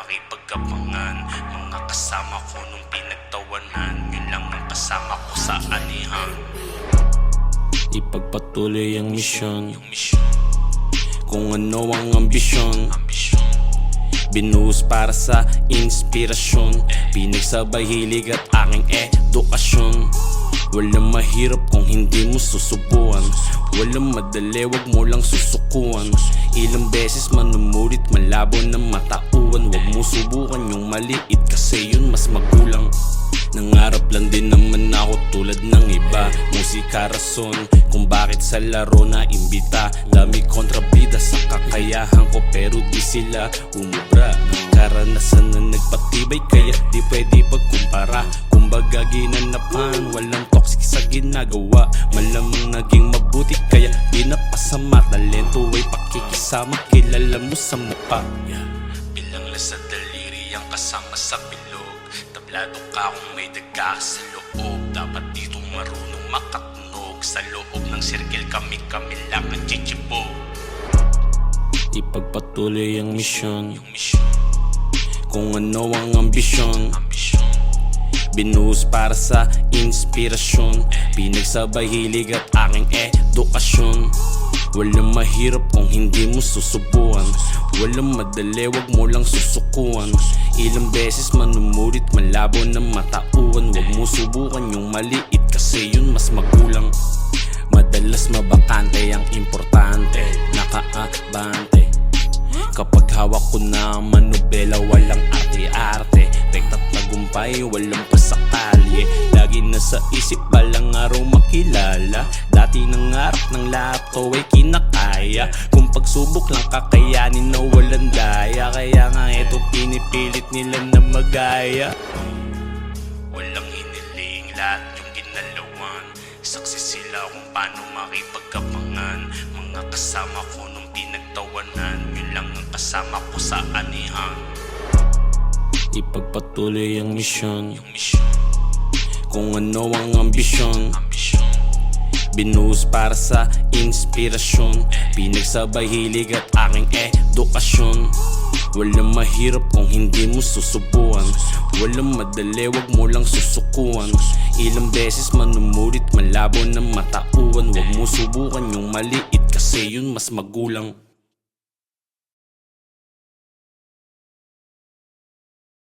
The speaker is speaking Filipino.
makipagkapangan. Mga kasama ko nung pinagtawanan, yun lang ang kasama ko sa anihan. Ipagpatuloy ang misyon, kung ano ang ambisyon. Binuhos para sa inspirasyon, pinagsabay hilig at aking edukasyon. Walang mahirap kung hindi mo susubukan, walang madali, wag mo lang susukuan. Ilang beses manumulit, malabo na matauan. Wag mo subukan yung maliit kasi yun mas magulang. Nangarap lang din naman ako tulad ng iba. Musika rason kung bakit sa laro na imbita. Dami kontrabida sa kakayahan ko pero di sila umubra. Karanasan na nagpatibay kaya di pwede pagkumpara. Kumbaga ginanapan, walang toxic sa ginagawa. Malamang naging mabuti kaya di napasama. Talento ay pakikisama, kilala mo sa mukha. Bilang lang sa daliri ang kasama sa bilog. Tablado ka kung may daga sa loob. Dapat dito marunong makatunog. Sa loob ng circle kami lang ang chichibo. Ipagpatuloy ang misyon, kung ano ang ambisyon. Binuhos para sa inspirasyon, pinagsabay hilig at aking edukasyon. Walang mahirap kung hindi mo susubukan, walang madali, wag mo lang susukuan. Ilang beses manumulit, malabo na matauan. Wag mo subukan yung maliit kasi yun mas magulang. Madalas mabakante ang importante, nakaabante. Kapag hawak ko na manubela, walang arte-arte. Rekta't tagumpay, walang pasakali. Lagi nasa isip, balang araw makilala. Dati nangarap ng lahat to ay kinakaya. Kung pagsubok lang kakayanin na walang daya. Kaya nga eto pinipilit nila na magaya. Walang hiniling, lahat yung ginalawan. Saksi sila kung paano makipagkapangan. Mga kasama ko nung pinagtawanan, yun lang ang kasama ko sa anihan. Ipagpatuloy ang misyon, kung ano ang ambisyon. Binuhos para sa inspirasyon, pinagsabay hilig at aking edukasyon. Walang mahirap kung hindi mo susubukan, walang madali, wag mo lang susukuan. Ilang beses manumulit, malabo na matauan. Wag mo subukan yung maliit kasi yun mas magulang.